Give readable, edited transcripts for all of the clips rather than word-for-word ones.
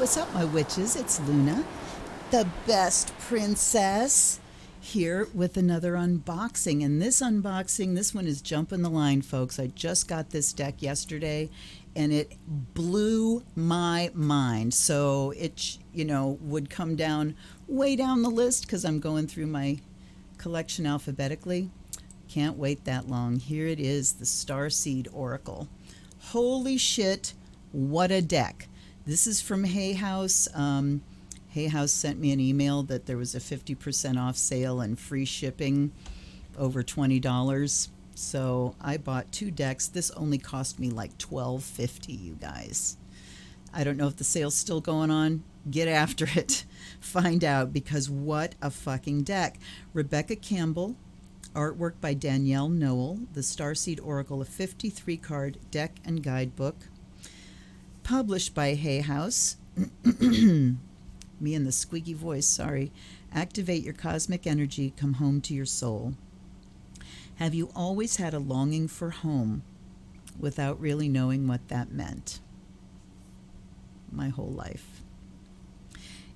what's up, my witches? It's Luna, the best princess, here with another unboxing. And this unboxing, this one is jumping the line, folks. I just got this deck yesterday, and it blew my mind. So it, would come down way down the list because I'm going through my collection alphabetically. Can't wait that long. Here it is, the Starseed Oracle. Holy shit, what a deck. This is from Hay House. Hay House sent me an email that there was a 50% off sale and free shipping over $20. So I bought 2 decks. This only cost me like $12.50, you guys. I don't know if the sale's still going on. Get after it. Find out, because what a fucking deck. Rebecca Campbell, artwork by Danielle Noel, the Starseed Oracle, a 53-card deck and guidebook. Published by Hay House. Me and the squeaky voice, sorry. Activate your cosmic energy, come home to your soul. Have you always had a longing for home without really knowing what that meant? My whole life.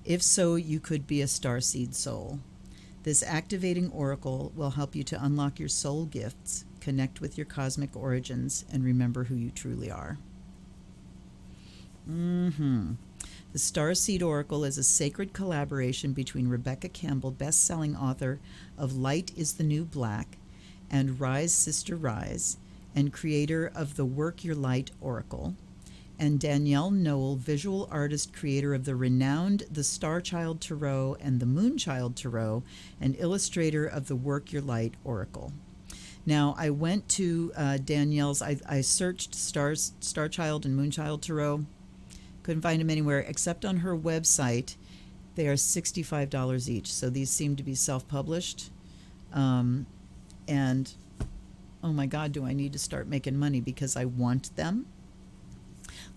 If so, you could be a starseed soul. This activating oracle will help you to unlock your soul gifts, connect with your cosmic origins, and remember who you truly are. The Starseed Oracle is a sacred collaboration between Rebecca Campbell, best-selling author of Light is the New Black and Rise, Sister Rise, and creator of the Work Your Light Oracle, and Danielle Noel, visual artist, creator of the renowned The Starchild Tarot and the Moonchild Tarot, and illustrator of the Work Your Light Oracle. Now, I went to Danielle's, I searched Starchild and Moonchild Tarot. Couldn't find them anywhere except on her website. They are $65 each. So these seem to be self-published. And oh my God, do I need to start making money because I want them?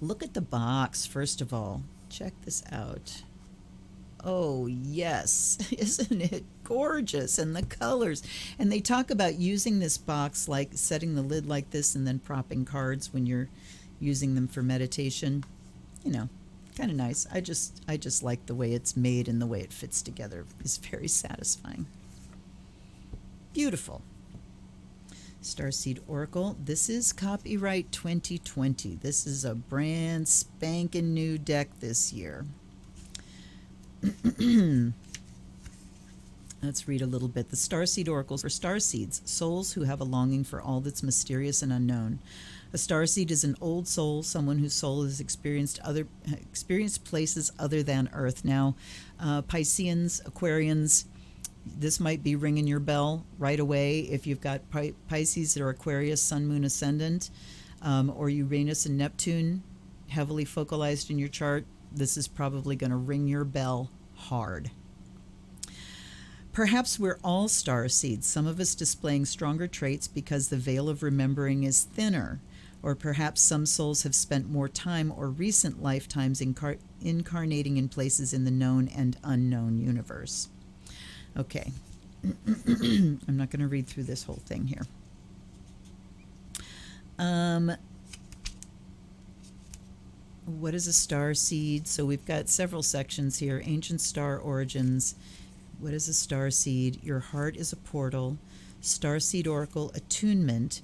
Look at the box, first of all. Check this out. Oh, yes. Isn't it gorgeous? And the colors. And they talk about using this box, like setting the lid like this and then propping cards when you're using them for meditation. Kind of nice. I just like the way it's made, and the way it fits together is very satisfying. Beautiful. Starseed Oracle. This is copyright 2020. This is a brand spanking new deck this year. Let's read a little bit. The Starseed Oracles are starseeds, souls who have a longing for all that's mysterious and unknown. A starseed is an old soul, someone whose soul has experienced places other than Earth. Now, Pisceans, Aquarians, this might be ringing your bell right away if you've got Pisces or Aquarius, Sun, Moon, Ascendant, or Uranus and Neptune heavily focalized in your chart. This is probably going to ring your bell hard. Perhaps we're all starseeds, some of us displaying stronger traits because the veil of remembering is thinner. Or perhaps some souls have spent more time or recent lifetimes incarnating in places in the known and unknown universe. Okay. I'm not going to read through this whole thing here. What is a starseed? So we've got several sections here. Ancient star origins. What is a starseed? Your heart is a portal. Starseed Oracle attunement.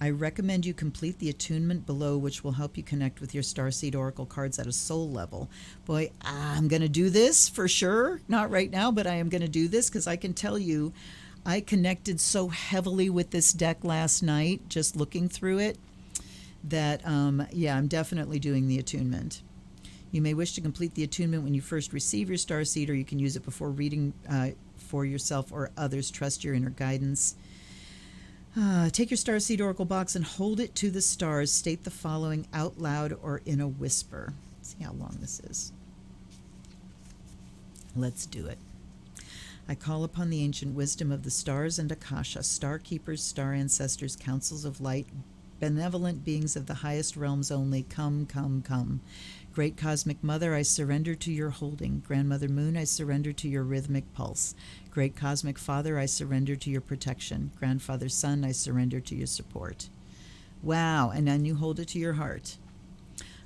I recommend you complete the attunement below, which will help you connect with your Starseed Oracle cards at a soul level. Boy, I'm going to do this for sure. Not right now, but I am going to do this because I can tell you I connected so heavily with this deck last night, just looking through it, that, yeah, I'm definitely doing the attunement. You may wish to complete the attunement when you first receive your Starseed, or you can use it before reading for yourself or others. Trust your inner guidance. Take your Starseed Oracle box and hold it to the stars. State the following out loud or in a whisper. See how long this is. Let's do it. I call upon the ancient wisdom of the stars and Akasha, star keepers, star ancestors, councils of light, benevolent beings of the highest realms only. Come, come, come. Great Cosmic Mother, I surrender to your holding. Grandmother Moon, I surrender to your rhythmic pulse. Great Cosmic Father, I surrender to your protection. Grandfather Sun, I surrender to your support. Wow, and then you hold it to your heart.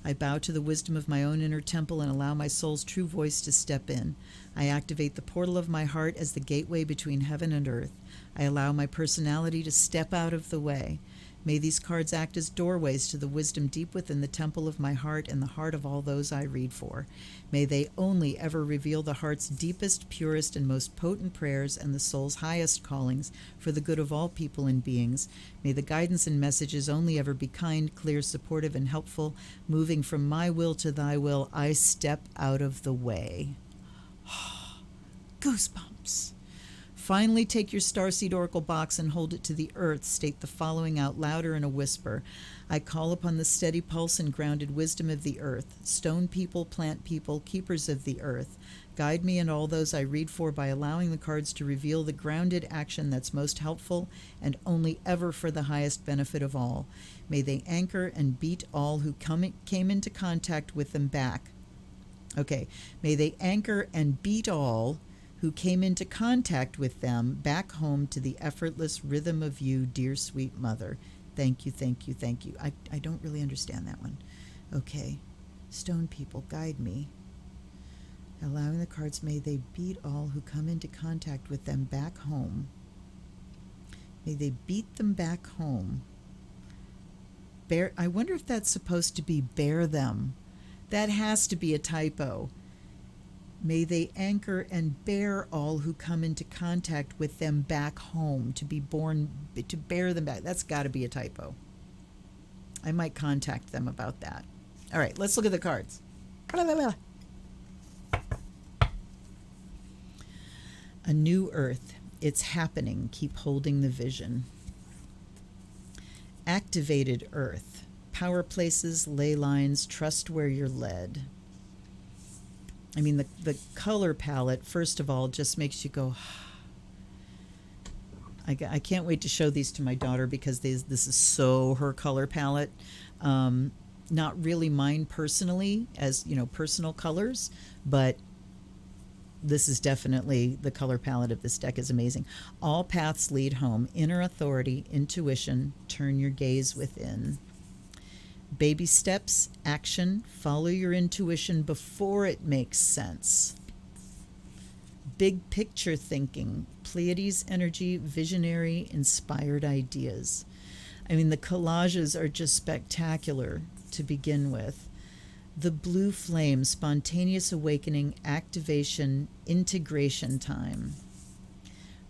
I bow to the wisdom of my own inner temple and allow my soul's true voice to step in. I activate the portal of my heart as the gateway between heaven and earth. I allow my personality to step out of the way. May these cards act as doorways to the wisdom deep within the temple of my heart and the heart of all those I read for. May they only ever reveal the heart's deepest, purest, and most potent prayers and the soul's highest callings for the good of all people and beings. May the guidance and messages only ever be kind, clear, supportive, and helpful. Moving from my will to thy will, I step out of the way. Goosebumps. Finally, take your Starseed Oracle box and hold it to the earth. State the following out louder in a whisper. I call upon the steady pulse and grounded wisdom of the earth. Stone people, plant people, keepers of the earth. Guide me and all those I read for by allowing the cards to reveal the grounded action that's most helpful and only ever for the highest benefit of all. May they anchor and beat all who came into contact with them back. Okay, may they anchor and beat all who came into contact with them back home to the effortless rhythm of you, dear sweet mother. Thank you, thank you, thank you. I don't really understand that one. Okay. Stone people, guide me. Allowing the cards, may they beat all who come into contact with them back home. May they beat them back home. I wonder if that's supposed to be bear them. That has to be a typo. May they anchor and bear all who come into contact with them back home, to bear them back. That's got to be a typo. I might contact them about that. All right, let's look at the cards. A new earth. It's happening. Keep holding the vision. Activated earth. Power places, ley lines, trust where you're led. I mean, the color palette, first of all, just makes you go, I can't wait to show these to my daughter because this is so her color palette. Not really mine personally as, personal colors, but this is definitely the color palette of this deck is amazing. All paths lead home. Inner authority, intuition, turn your gaze within. Baby steps, action, follow your intuition before it makes sense. Big picture thinking, Pleiades energy, visionary, inspired ideas. I mean, the collages are just spectacular to begin with. The blue flame, spontaneous awakening, activation, integration time.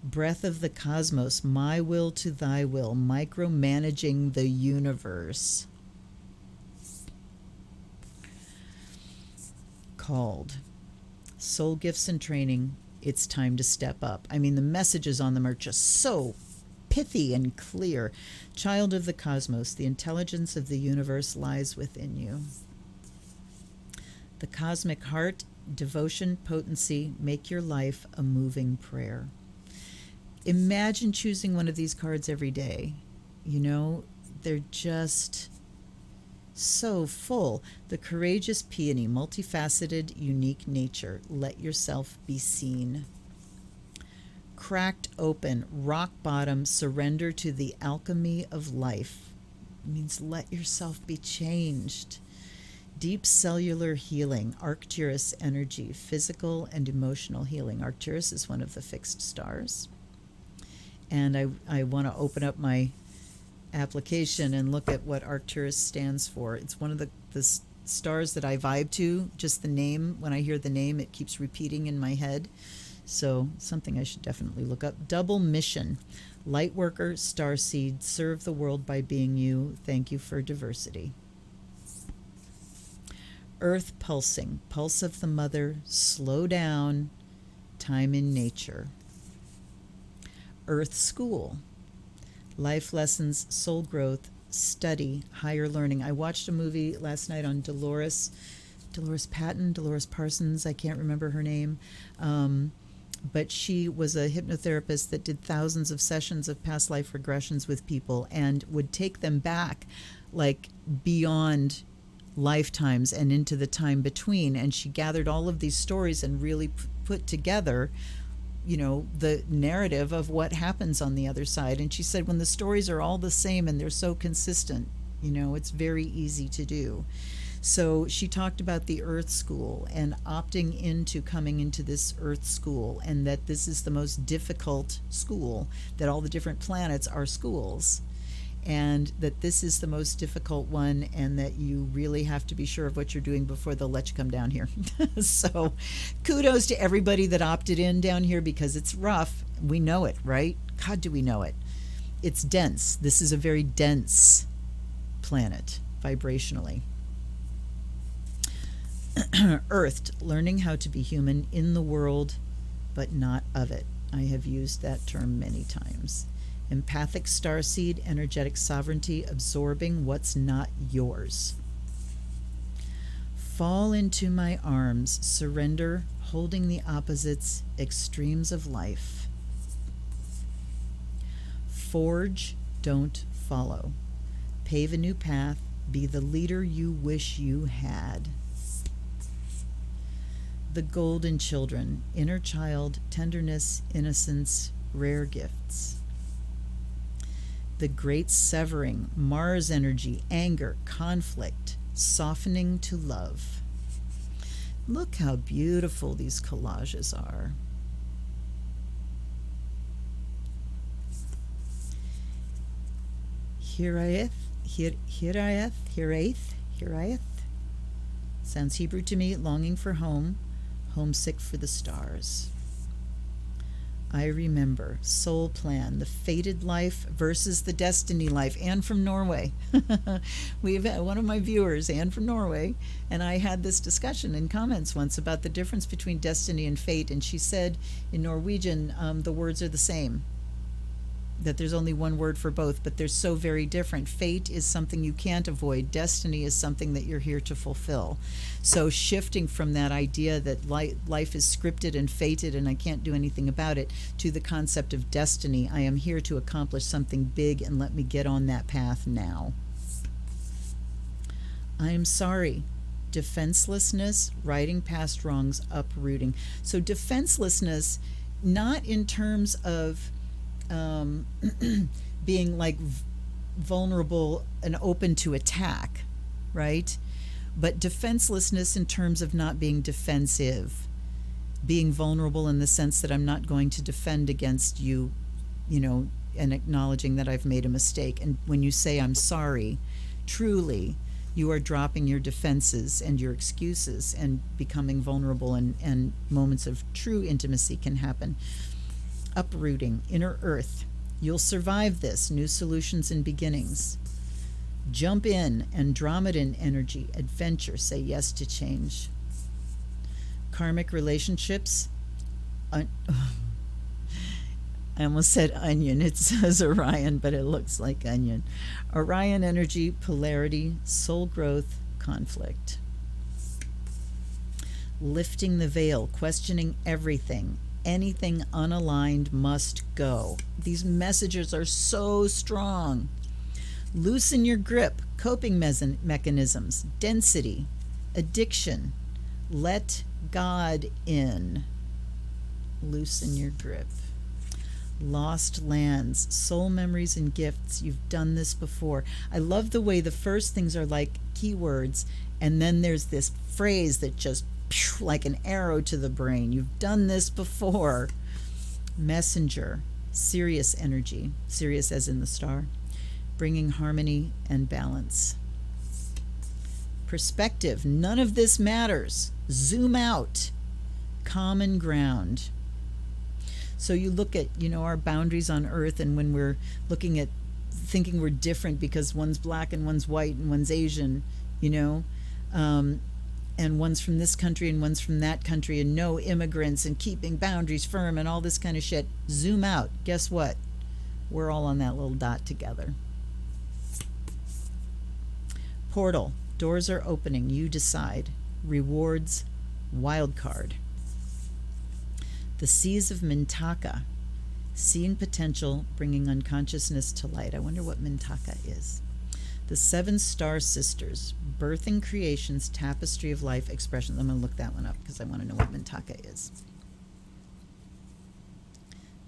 Breath of the cosmos, my will to thy will, micromanaging the universe. Called. Soul gifts and training, it's time to step up. I mean, the messages on them are just so pithy and clear. Child of the cosmos, the intelligence of the universe lies within you. The cosmic heart, devotion, potency, make your life a moving prayer. Imagine choosing one of these cards every day. They're just so full. The courageous peony, multifaceted, unique nature. Let yourself be seen. Cracked open, rock bottom, surrender to the alchemy of life. It means let yourself be changed. Deep cellular healing, Arcturus energy, physical and emotional healing. Arcturus is one of the fixed stars. And I want to open up my application and look at what Arcturus stands for. It's one of the stars that I vibe to. Just the name, when I hear the name, it keeps repeating in my head. So something I should definitely look up. Double mission, light worker, starseed, serve the world by being you. Thank you for diversity. Earth pulsing, pulse of the mother, slow down, time in nature. Earth school, life lessons, soul growth, study, higher learning. I watched a movie last night on Dolores Parsons, I can't remember her name, but she was a hypnotherapist that did thousands of sessions of past life regressions with people and would take them back like beyond lifetimes and into the time between, and she gathered all of these stories and really put together the narrative of what happens on the other side. And she said when the stories are all the same and they're so consistent, it's very easy to do. So she talked about the Earth School and opting into coming into this Earth School, and that this is the most difficult school, that all the different planets are schools, and that this is the most difficult one, and that you really have to be sure of what you're doing before they'll let you come down here. So kudos to everybody that opted in down here, because it's rough. We know it, right? God, do we know it. It's dense. This is a very dense planet vibrationally. Earthed, learning how to be human in the world, but not of it. I have used that term many times. Empathic starseed, energetic sovereignty, absorbing what's not yours. Fall into my arms, surrender, holding the opposites, extremes of life. Forge, don't follow. Pave a new path, be the leader you wish you had. The golden children, inner child, tenderness, innocence, rare gifts. The great severing, Mars energy, anger, conflict, softening to love. Look how beautiful these collages are. Hiraeth. Sounds Hebrew to me, longing for home, homesick for the stars. I remember, soul plan, the fated life versus the destiny life. Anne from Norway. We've had one of my viewers, Anne from Norway, and I had this discussion in comments once about the difference between destiny and fate, and she said in Norwegian the words are the same, that there's only one word for both, but they're so very different. Fate is something you can't avoid. Destiny is something that you're here to fulfill. So shifting from that idea that life is scripted and fated and I can't do anything about it, to the concept of destiny. I am here to accomplish something big, and let me get on that path now. I am sorry. Defenselessness, righting past wrongs, uprooting. So defenselessness, not in terms of being like vulnerable and open to attack, right? But defenselessness in terms of not being defensive, being vulnerable in the sense that I'm not going to defend against you, and acknowledging that I've made a mistake. And when you say I'm sorry, truly, you are dropping your defenses and your excuses and becoming vulnerable, and moments of true intimacy can happen. Uprooting, inner earth. You'll survive this. New solutions and beginnings. Jump in, Andromedan energy, adventure, say yes to change. Karmic relationships. I almost said onion. It says Orion, but it looks like onion. Orion energy, polarity, soul growth, conflict. Lifting the veil, questioning everything. Anything unaligned must go. These messages are so strong. Loosen your grip, coping mechanisms, density, addiction. Let God in. Loosen your grip. Lost lands, soul memories and gifts. You've done this before. I love the way the first things are like keywords, and then there's this phrase that just like an arrow to the brain. You've done this before. Messenger, Sirius energy, Sirius as in the star, bringing harmony and balance. Perspective, none of this matters. Zoom out. Common ground. So you look at, our boundaries on Earth, and when we're looking at thinking we're different because one's black and one's white and one's Asian, and one's from this country and one's from that country, and no immigrants, and keeping boundaries firm and all this kind of shit. Zoom out. Guess what? We're all on that little dot together. Portal. Doors are opening. You decide. Rewards. Wild card. The Seas of Mintaka. Seeing potential, bringing unconsciousness to light. I wonder what Mintaka is. The Seven Star Sisters, Birthing Creations, Tapestry of Life, Expressions. I'm going to look that one up because I want to know what Mintaka is.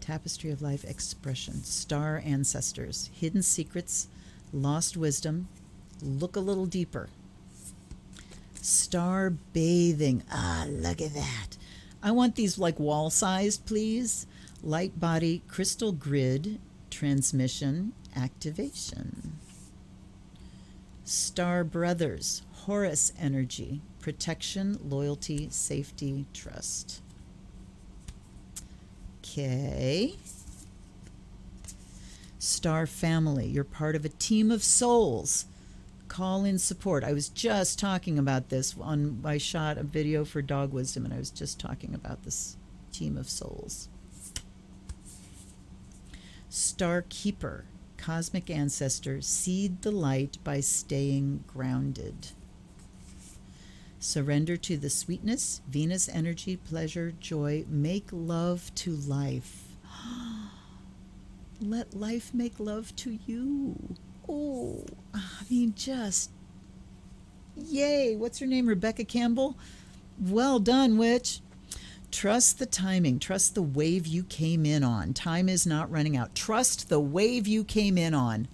Tapestry of Life, Expression, Star Ancestors, Hidden Secrets, Lost Wisdom. Look a little deeper. Star bathing. Ah, look at that. I want these like wall-sized, please. Light body, crystal grid, transmission, activation. Star brothers, Horus energy, protection, loyalty, safety, trust. Okay. Star family, you're part of a team of souls. Call in support. I was just talking about this I shot a video for Dog Wisdom, and I was just talking about this team of souls. Star keeper, cosmic ancestor, seed the light by staying grounded. Surrender to the sweetness, Venus energy, pleasure, joy, make love to life. Let life make love to you. Oh, I mean, just yay. What's her name? Rebecca Campbell? Well done, witch. Trust the timing. Trust the wave you came in on. Time is not running out. Trust the wave you came in on.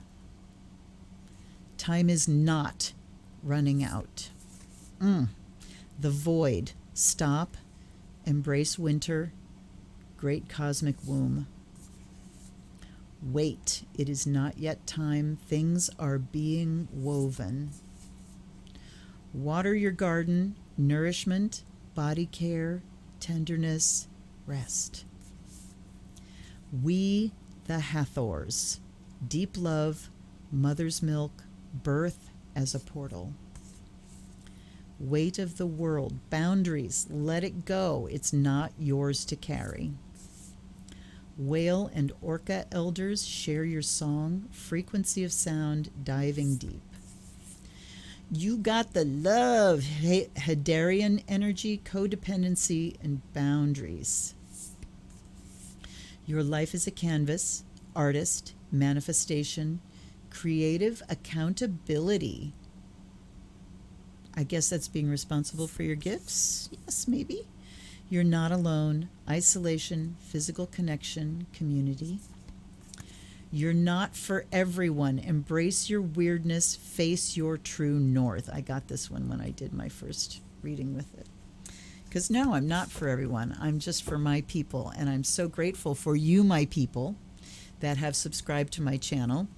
Time is not running out. The void. Stop. Embrace winter. Great cosmic womb. Wait, it is not yet time. Things are being woven. Water your garden, nourishment, body care, tenderness, rest. We, the Hathors, deep love, mother's milk, birth as a portal. Weight of the world, boundaries, let it go. It's not yours to carry. Whale and orca elders, share your song, frequency of sound, diving deep. You got the love, Hadarian energy, codependency, and boundaries. Your life is a canvas, artist, manifestation, creative accountability. I guess that's being responsible for your gifts? Yes, maybe. You're not alone. Isolation, physical connection, community. You're not for everyone. Embrace your weirdness. Face your true north. I got this one when I did my first reading with it. Because no, I'm not for everyone. I'm just for my people. And I'm so grateful for you, my people, that have subscribed to my channel,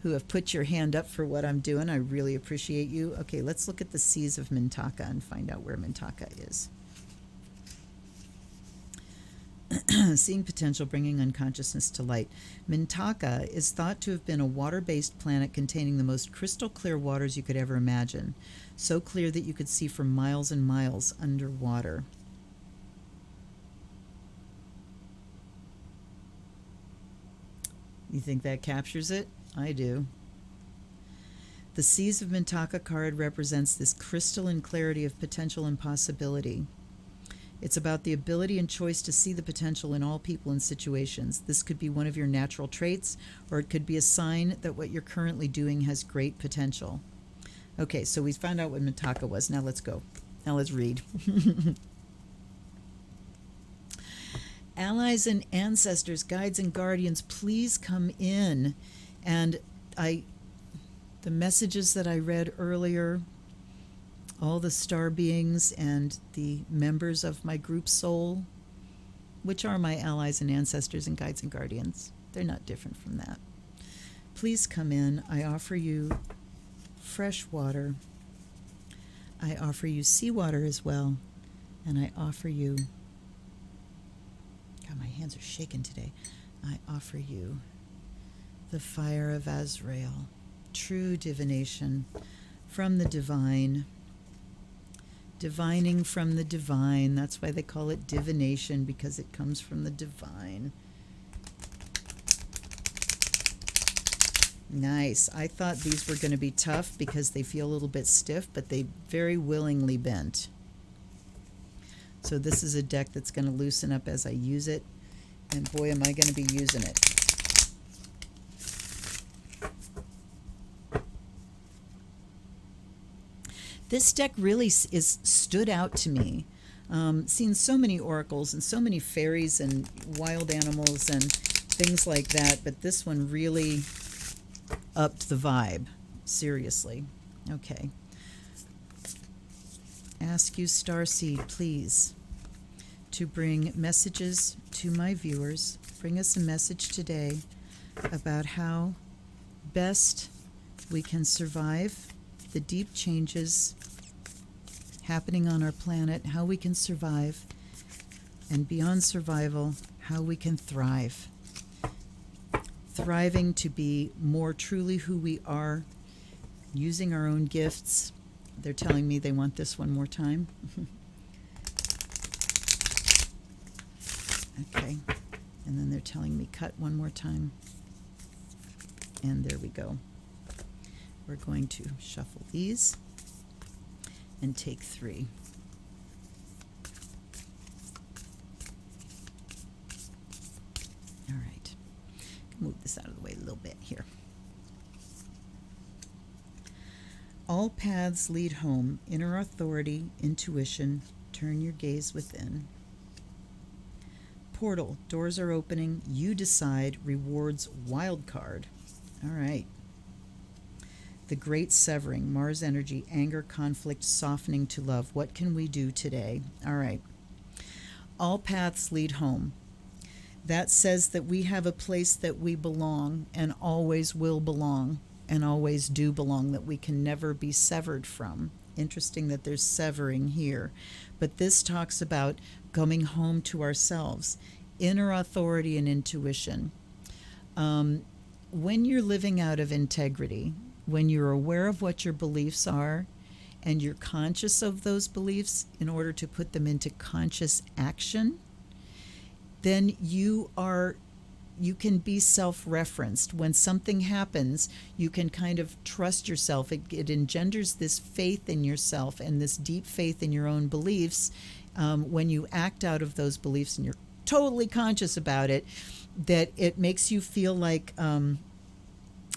who have put your hand up for what I'm doing. I really appreciate you. Okay, let's look at the Seas of Mintaka and find out where Mintaka is. Seeing potential, bringing unconsciousness to light. Mintaka is thought to have been a water-based planet containing the most crystal clear waters you could ever imagine. So clear that you could see for miles and miles underwater. You think that captures it? I do. The Seas of Mintaka card represents this crystalline clarity of potential and possibility. It's about the ability and choice to see the potential in all people and situations. This could be one of your natural traits, or it could be a sign that what you're currently doing has great potential. Okay, so we found out what Mintaka was. Now let's go. Now let's read. Allies and ancestors, guides and guardians, please come in. And the messages that I read earlier, all the star beings and the members of my group soul, which are my allies and ancestors and guides and guardians. They're not different from that. Please come in. I offer you fresh water. I offer you seawater as well. And I offer you, God, my hands are shaking today. I offer you the fire of Azrael, true divination from the divine. Divining from the divine. That's why they call it divination, because it comes from the divine. Nice. I thought these were going to be tough because they feel a little bit stiff, but they very willingly bent. So this is a deck that's going to loosen up as I use it. And boy, am I going to be using it. This deck really stood out to me. Seen so many oracles and so many fairies and wild animals and things like that, but this one really upped the vibe. Seriously. Okay. ask you, Starseed, please, to bring messages to my viewers. Bring us a message today about how best we can survive the deep changes happening on our planet, how we can survive, and beyond survival, how we can thrive. Thriving to be more truly who we are, using our own gifts. They're telling me they want this one more time. Okay. And then they're telling me cut one more time. And there we go. We're going to shuffle these and take 3. All right. Move this out of the way a little bit here. All paths lead home. Inner authority, intuition. Turn your gaze within. Portal. Doors are opening. You decide. Rewards wild card. All right. The great severing. Mars energy. Anger, conflict, softening to love. What can we do today? All right. All paths lead home. That says that we have a place that we belong and always will belong and always do belong, that we can never be severed from. Interesting that there's severing here. But this talks about coming home to ourselves, inner authority and intuition. When you're living out of integrity, when you're aware of what your beliefs are and you're conscious of those beliefs in order to put them into conscious action, then you can be self-referenced. When something happens, you can kind of trust yourself. It engenders this faith in yourself and this deep faith in your own beliefs. When you act out of those beliefs and you're totally conscious about it, that it makes you feel like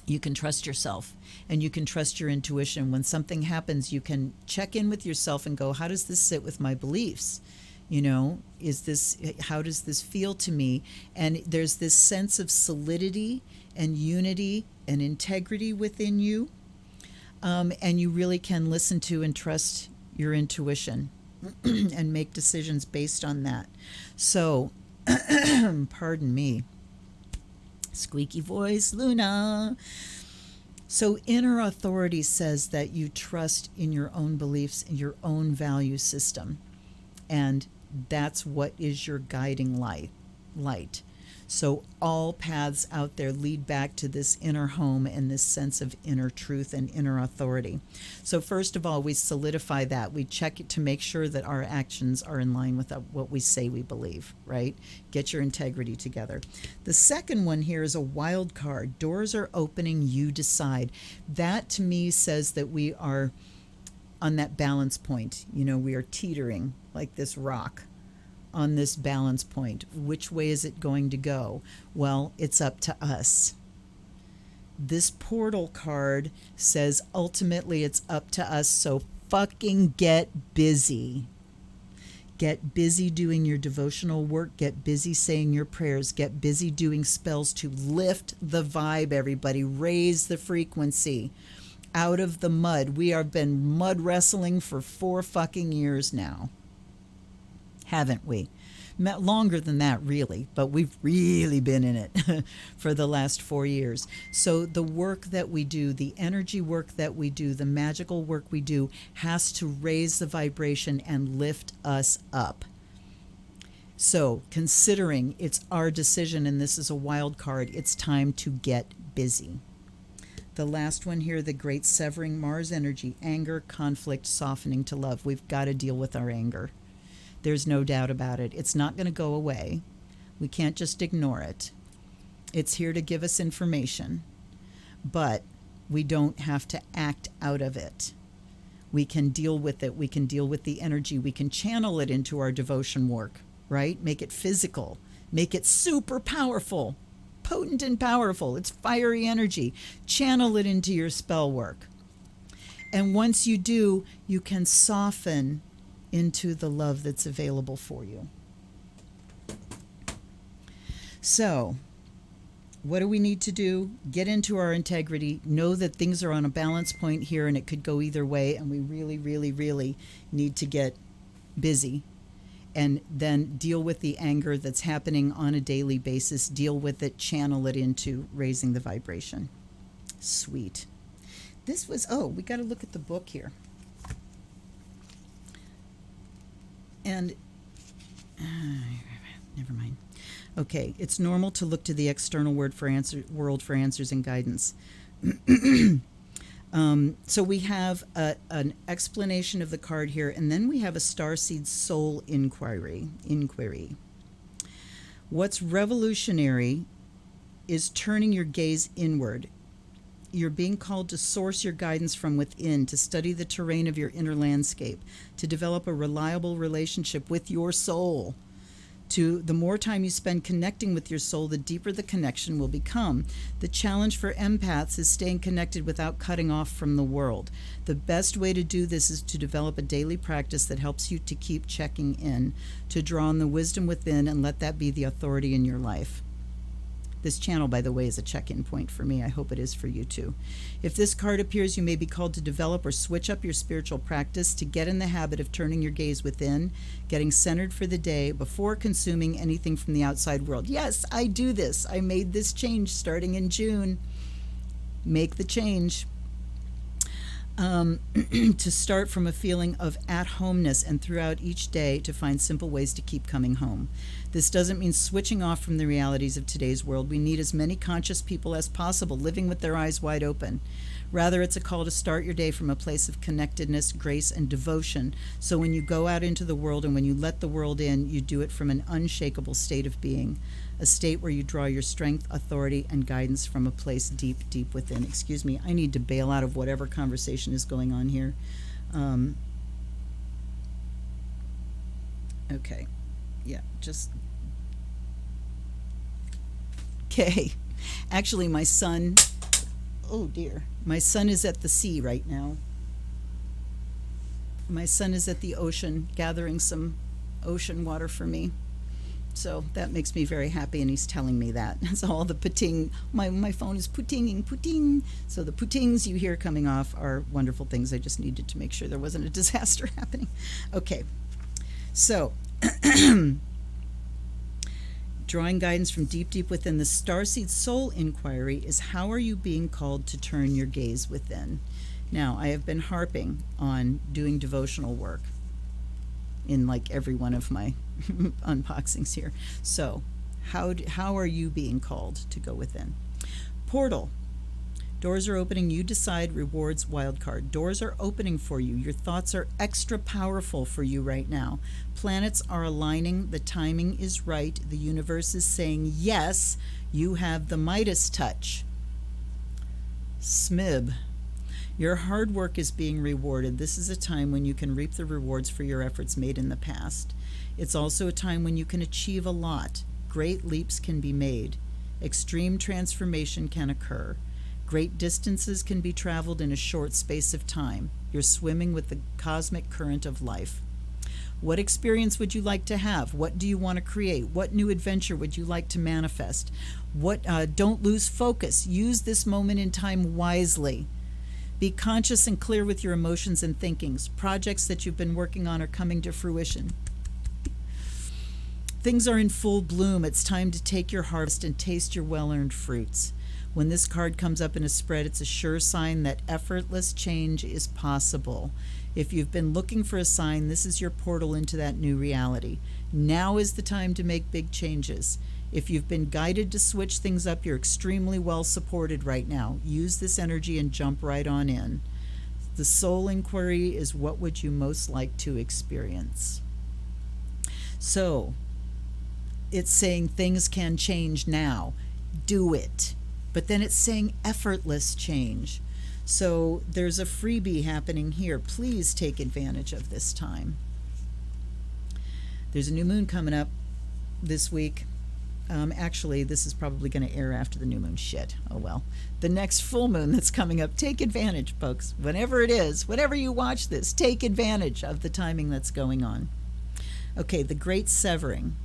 you can trust yourself and you can trust your intuition. When something happens, you can check in with yourself and go, how does this sit with my beliefs? You know, how does this feel to me? And there's this sense of solidity and unity and integrity within you. And you really can listen to and trust your intuition and make decisions based on that. So, pardon me, squeaky voice, Luna. So inner authority says that you trust in your own beliefs and your own value system. And that's what is your guiding light. So all paths out there lead back to this inner home and this sense of inner truth and inner authority. So first of all, we solidify that. We check it to make sure that our actions are in line with what we say we believe, right? Get your integrity together. The second one here is a wild card. Doors are opening, you decide. That to me says that we are on that balance point. You know, we are teetering like this rock on this balance point. Which way is it going to go? Well, it's up to us. This portal card says ultimately it's up to us, so fucking get busy. Get busy doing your devotional work. Get busy saying your prayers. Get busy doing spells to lift the vibe, everybody. Raise the frequency. Out of the mud. We have been mud wrestling for 4 fucking years now. Haven't we? Longer than that, really, but we've really been in it for the last 4 years. So the work that we do, the energy work that we do, the magical work we do has to raise the vibration and lift us up. So considering it's our decision and this is a wild card, it's time to get busy. The last one here, the great severing, Mars energy, anger, conflict, softening to love. We've got to deal with our anger. There's no doubt about it. It's not going to go away. We can't just ignore it. It's here to give us information, but we don't have to act out of it. We can deal with it. We can deal with the energy. We can channel it into our devotion work, right? Make it physical. Make it super powerful, potent and powerful. It's fiery energy. Channel it into your spell work. And once you do, you can soften into the love that's available for you. So, What do we need to do? Get into our integrity, know that things are on a balance point here and it could go either way, and we really, really, really need to get busy and then deal with the anger that's happening on a daily basis, deal with it, channel it into raising the vibration. Sweet. This was, we got to look at the book here. And never mind. Okay, it's normal to look to the external world for answers and guidance. So we have an explanation of the card here, and then we have a Starseed soul inquiry. What's revolutionary is turning your gaze inward. You're being called to source your guidance from within, to study the terrain of your inner landscape, to develop a reliable relationship with your soul. The more time you spend connecting with your soul, the deeper the connection will become. The challenge for empaths is staying connected without cutting off from the world. The best way to do this is to develop a daily practice that helps you to keep checking in, to draw on the wisdom within and let that be the authority in your life. This channel, by the way, is a check-in point for me. I hope it is for you too. If this card appears, you may be called to develop or switch up your spiritual practice, to get in the habit of turning your gaze within, getting centered for the day before consuming anything from the outside world. Yes, I do this. I made this change starting in June. Make the change. To start from a feeling of at-homeness and throughout each day to find simple ways to keep coming home. This doesn't mean switching off from the realities of today's world. We need as many conscious people as possible living with their eyes wide open. Rather, it's a call to start your day from a place of connectedness, grace, and devotion. So when you go out into the world and when you let the world in, you do it from an unshakable state of being, a state where you draw your strength, authority, and guidance from a place deep, deep within. Excuse me, I need to bail out of whatever conversation is going on here. Okay, yeah, just... Okay, actually my son... Oh dear. My son is at the sea right now. My son is at the ocean gathering some ocean water for me. So that makes me very happy, and he's telling me that. So all the puting, my phone is puting. So the putings you hear coming off are wonderful things. I just needed to make sure there wasn't a disaster happening. Okay. So drawing guidance from deep, deep within, the Starseed Soul Inquiry is, how are you being called to turn your gaze within? Now, I have been harping on doing devotional work in like every one of my unboxings here. So, how are you being called to go within? Portal. Doors are opening. You decide. Rewards wildcard. Doors are opening for you. Your thoughts are extra powerful for you right now. Planets are aligning. The timing is right. The universe is saying, yes, you have the Midas touch. Smib. Your hard work is being rewarded. This is a time when you can reap the rewards for your efforts made in the past. It's also a time when you can achieve a lot. Great leaps can be made. Extreme transformation can occur. Great distances can be traveled in a short space of time. You're swimming with the cosmic current of life. What experience would you like to have? What do you want to create? What new adventure would you like to manifest? Don't lose focus. Use this moment in time wisely. Be conscious and clear with your emotions and thinkings. Projects that you've been working on are coming to fruition. Things are in full bloom. It's time to take your harvest and taste your well-earned fruits. When this card comes up in a spread, it's a sure sign that effortless change is possible. If you've been looking for a sign, this is your portal into that new reality. Now is the time to make big changes. If you've been guided to switch things up, you're extremely well supported right now. Use this energy and jump right on in. The soul inquiry is, what would you most like to experience? So, it's saying things can change now. Do it. But then it's saying effortless change. So there's a freebie happening here. Please take advantage of this time. There's a new moon coming up this week. Actually, this is probably going to air after the new moon. Shit. Oh well. The next full moon that's coming up. Take advantage, folks. Whenever it is, whenever you watch this, take advantage of the timing that's going on. Okay, the Great Severing.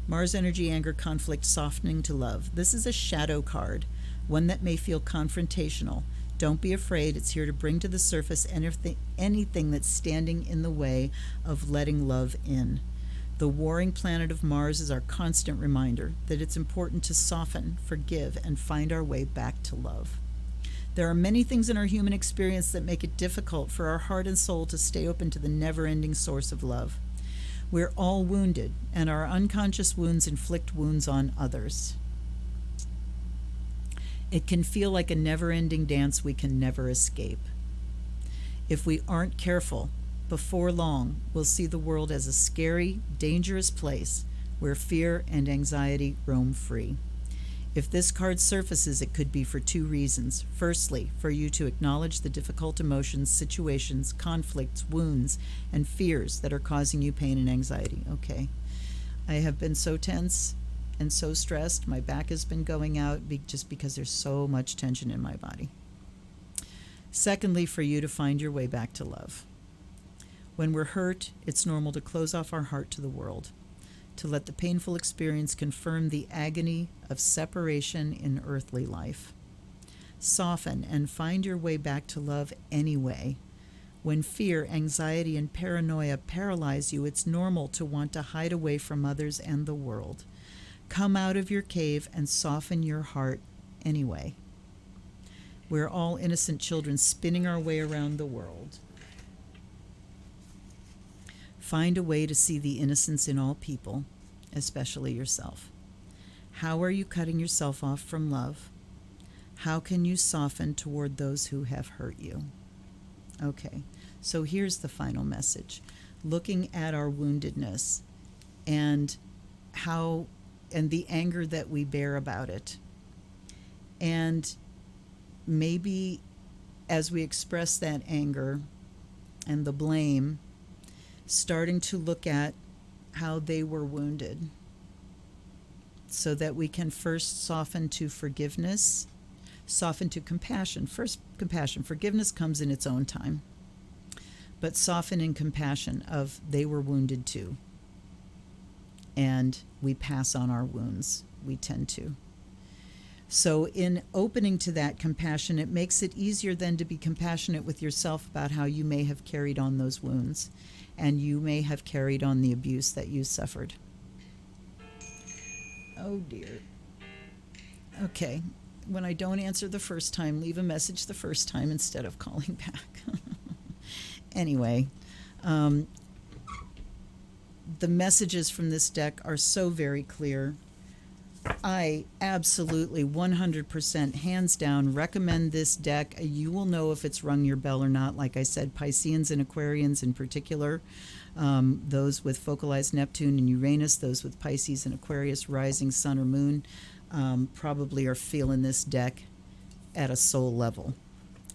Mars energy, anger, conflict, softening to love. This is a shadow card, one that may feel confrontational. Don't be afraid. It's here to bring to the surface anything that's standing in the way of letting love in. The warring planet of Mars is our constant reminder that it's important to soften, forgive, and find our way back to love. There are many things in our human experience that make it difficult for our heart and soul to stay open to the never-ending source of love. We're all wounded, and our unconscious wounds inflict wounds on others. It can feel like a never-ending dance we can never escape. If we aren't careful, before long, we'll see the world as a scary, dangerous place where fear and anxiety roam free. If this card surfaces, it could be for two reasons. Firstly, for you to acknowledge the difficult emotions, situations, conflicts, wounds, and fears that are causing you pain and anxiety. Okay. I have been so tense and so stressed. My back has been going out just because there's so much tension in my body. Secondly, for you to find your way back to love. When we're hurt, it's normal to close off our heart to the world, to let the painful experience confirm the agony of separation in earthly life. Soften and find your way back to love anyway. When fear, anxiety, and paranoia paralyze you, it's normal to want to hide away from others and the world. Come out of your cave and soften your heart anyway. We're all innocent children spinning our way around the world. Find a way to see the innocence in all people, especially yourself. How are you cutting yourself off from love? How can you soften toward those who have hurt you? Okay, so here's the final message. Looking at our woundedness and the anger that we bear about it. And maybe as we express that anger and the blame, starting to look at how they were wounded so that we can first soften to forgiveness, soften to compassion. First, compassion. Forgiveness comes in its own time. But soften in compassion of they were wounded too. And we pass on our wounds. We tend to. So in opening to that compassion, it makes it easier then to be compassionate with yourself about how you may have carried on those wounds. And you may have carried on the abuse that you suffered. Oh dear. Okay. When I don't answer the first time, leave a message the first time instead of calling back. Anyway, the messages from this deck are so very clear. I absolutely 100% hands down recommend this deck. You will know if it's rung your bell or not. Like I said, Pisceans and Aquarians in particular, those with focalized Neptune and Uranus, those with Pisces and Aquarius rising sun or moon, probably are feeling this deck at a soul level.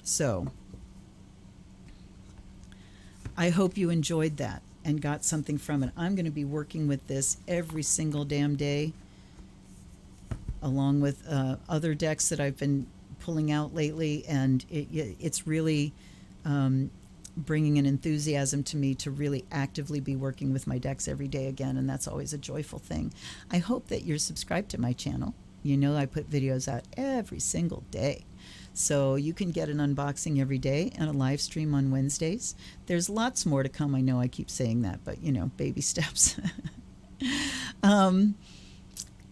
So I hope you enjoyed that and got something from it. I'm going to be working with this every single damn day, along with other decks that I've been pulling out lately, and it's really bringing an enthusiasm to me to really actively be working with my decks every day again, and that's always a joyful thing. I hope that you're subscribed to my channel. You know I put videos out every single day. So you can get an unboxing every day and a live stream on Wednesdays. There's lots more to come. I know I keep saying that, but you know, baby steps.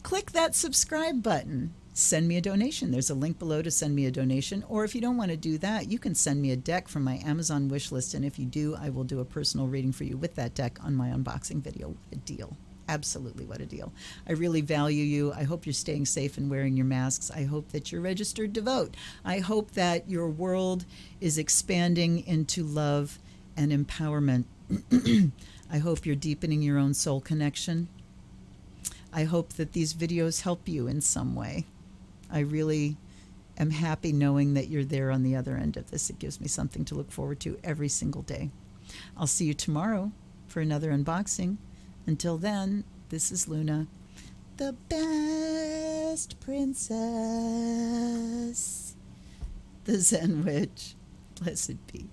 Click that subscribe button. Send me a donation. There's a link below to send me a donation. Or if you don't want to do that, you can send me a deck from my Amazon wish list. And if you do, I will do a personal reading for you with that deck on my unboxing video. What a deal. Absolutely, what a deal. I really value you. I hope you're staying safe and wearing your masks. I hope that you're registered to vote. I hope that your world is expanding into love and empowerment. I hope you're deepening your own soul connection. I hope that these videos help you in some way. I really am happy knowing that you're there on the other end of this. It gives me something to look forward to every single day. I'll see you tomorrow for another unboxing. Until then, this is Luna, the best princess, the Zen Witch. Blessed be.